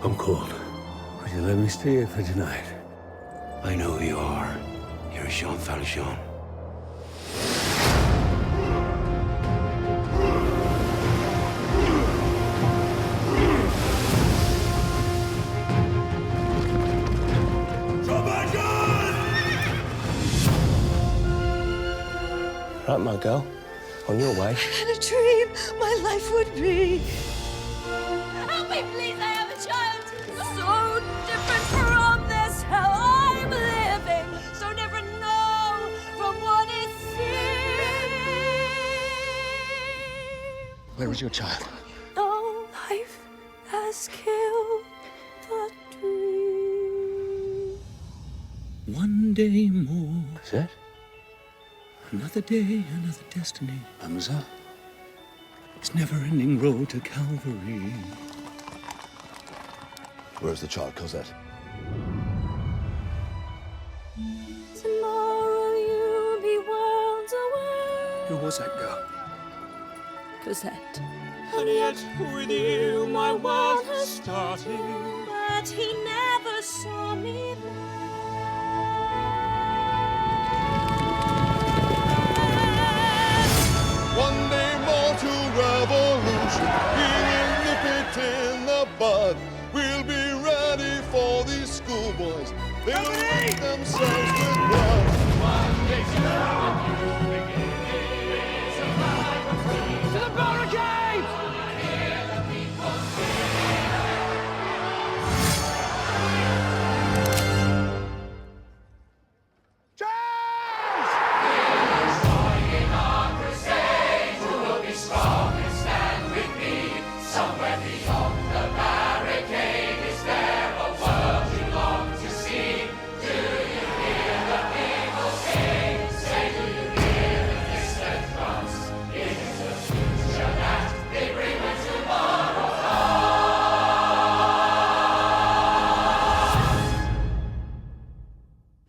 I'm cold. Would you let me stay here for tonight? I know who you are. You're Jean Valjean. Right, my girl. On your way. In a dream, my life would be. Help me, please, I have a child. So different from this hell I'm living. So never know from what it seems. Where is your child? No life has killed the dream. One day more. Is it? Another day, another destiny. Hamza. It's never-ending road to Calvary. Where's the child, Cosette? Tomorrow you'll be worlds away. Who was that girl? Cosette. And yet with you my world has started. But he never saw me there. One day more to revolution. We will nip it in the bud. We'll be ready for these schoolboys. They will wet themselves with blood. One day to the beginning. To the barricades!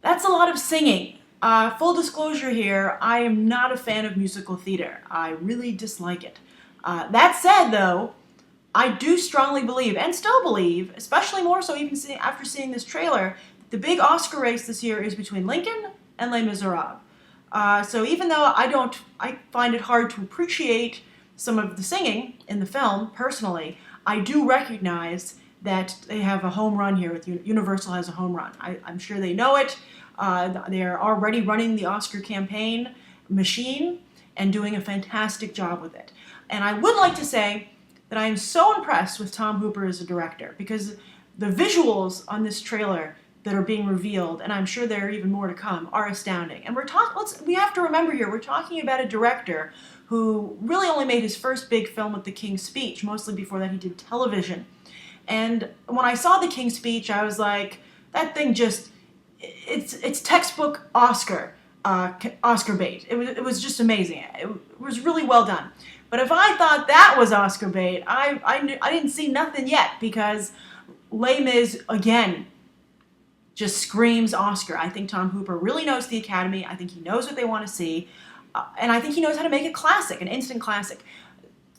That's a lot of singing. Full disclosure here, I am not a fan of musical theater. I really dislike it. That said, though, I do strongly believe, and still believe, especially more so even after seeing this trailer, the big Oscar race this year is between Lincoln and Les Miserables. So even though I find it hard to appreciate some of the singing in the film, personally, I do recognize that they have a home run here. Universal has a home run. I'm sure they know it. They're already running the Oscar campaign machine and doing a fantastic job with it. And I would like to say that I am so impressed with Tom Hooper as a director, because the visuals on this trailer that are being revealed, and I'm sure there are even more to come, are astounding. And we have to remember here, we're talking about a director who really only made his first big film with The King's Speech. Mostly before that he did television. And when I saw The King's Speech, I was like, that thing just, it's textbook Oscar bait. It was just amazing. It was really well done. But if I thought that was Oscar bait, I didn't see nothing yet, because Les Mis, again, just screams Oscar. I think Tom Hooper really knows the Academy. I think he knows what they want to see. And I think he knows how to make a classic, an instant classic.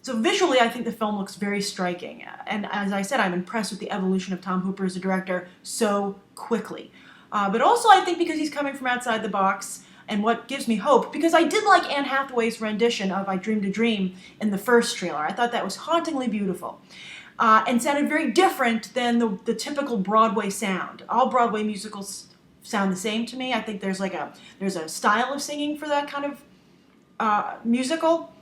So visually, I think the film looks very striking. And as I said, I'm impressed with the evolution of Tom Hooper as a director so quickly. But also, I think because he's coming from outside the box, and what gives me hope, because I did like Anne Hathaway's rendition of I Dreamed a Dream in the first trailer. I thought that was hauntingly beautiful. And sounded very different than the typical Broadway sound. All Broadway musicals sound the same to me. I think there's a style of singing for that kind of musical.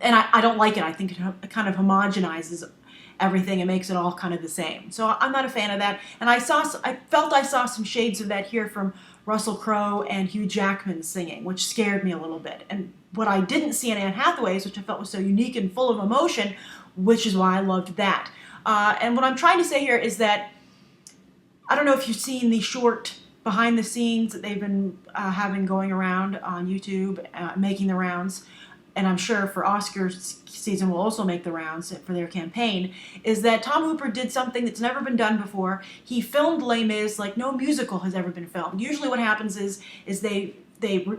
And I don't like it. I think it kind of homogenizes everything and makes it all kind of the same. So I'm not a fan of that. And I felt I saw some shades of that here from Russell Crowe and Hugh Jackman singing, which scared me a little bit. And what I didn't see in Anne Hathaway's, which I felt was so unique and full of emotion, which is why I loved that. And what I'm trying to say here is that, I don't know if you've seen the short behind the scenes that they've been having going around on YouTube, making the rounds, and I'm sure for Oscar season will also make the rounds for their campaign, is that Tom Hooper did something that's never been done before. He filmed Les Mis like no musical has ever been filmed. Usually what happens is they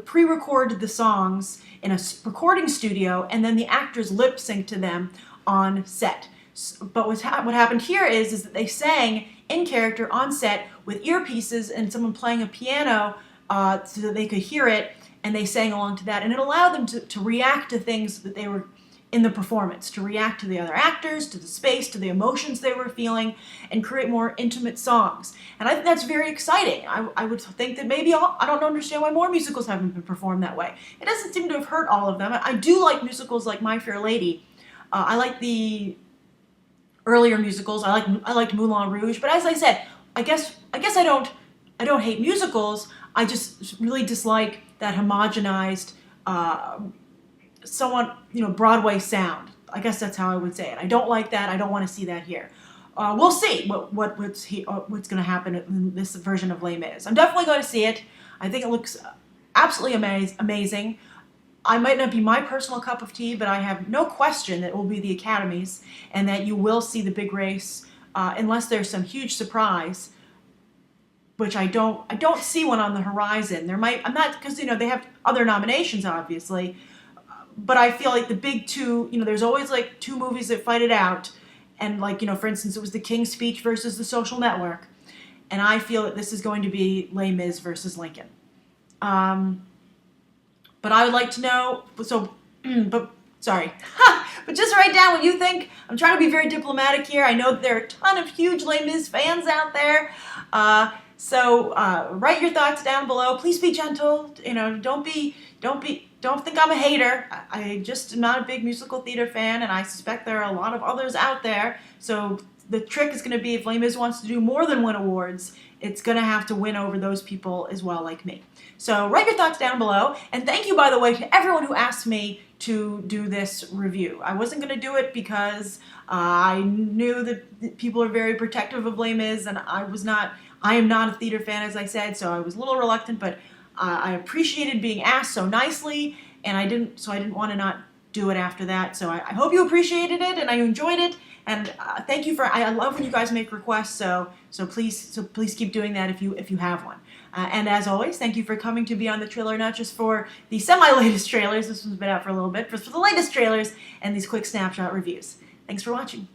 pre-record the songs in a recording studio, and then the actors lip sync to them on set. But what happened here is that they sang in character on set with earpieces and someone playing a piano so that they could hear it, and they sang along to that, and it allowed them to react to things that they were in the performance, to react to the other actors, to the space, to the emotions they were feeling, and create more intimate songs. And I think that's very exciting. I would think that maybe I don't understand why more musicals haven't been performed that way. It doesn't seem to have hurt all of them. I do like musicals like My Fair Lady. I like the earlier musicals. I liked Moulin Rouge. But as I said, I guess I don't hate musicals. I just really dislike that homogenized, somewhat, Broadway sound. I guess that's how I would say it. I don't like that. I don't want to see that here. We'll see what's going to happen in this version of Les Mis. I'm definitely going to see it. I think it looks absolutely amazing. I might not be my personal cup of tea, but I have no question that it will be the Academy's, and that you will see the big race, unless there's some huge surprise, which I don't see one on the horizon. I'm not, because they have other nominations, obviously, but I feel like the big two, there's always like two movies that fight it out, and for instance, it was The King's Speech versus The Social Network, and I feel that this is going to be Les Mis versus Lincoln. But I would like to know, but just write down what you think. I'm trying to be very diplomatic here. I know that there are a ton of huge Les Mis fans out there. So write your thoughts down below. Please be gentle. Don't think I'm a hater. I just am not a big musical theater fan, and I suspect there are a lot of others out there. So the trick is going to be, if Les Mis wants to do more than win awards, it's going to have to win over those people as well, like me. So write your thoughts down below. And thank you, by the way, to everyone who asked me to do this review. I wasn't going to do it because I knew that people are very protective of Les Mis, and I am not a theater fan, as I said, so I was a little reluctant, but I appreciated being asked so nicely, and I didn't want to not do it after that. So I hope you appreciated it and I enjoyed it, and thank you I love when you guys make requests. So please keep doing that if you have one. And as always, thank you for coming to Beyond the Trailer, not just for the semi-latest trailers. This one's been out for a little bit, but for the latest trailers and these quick snapshot reviews. Thanks for watching.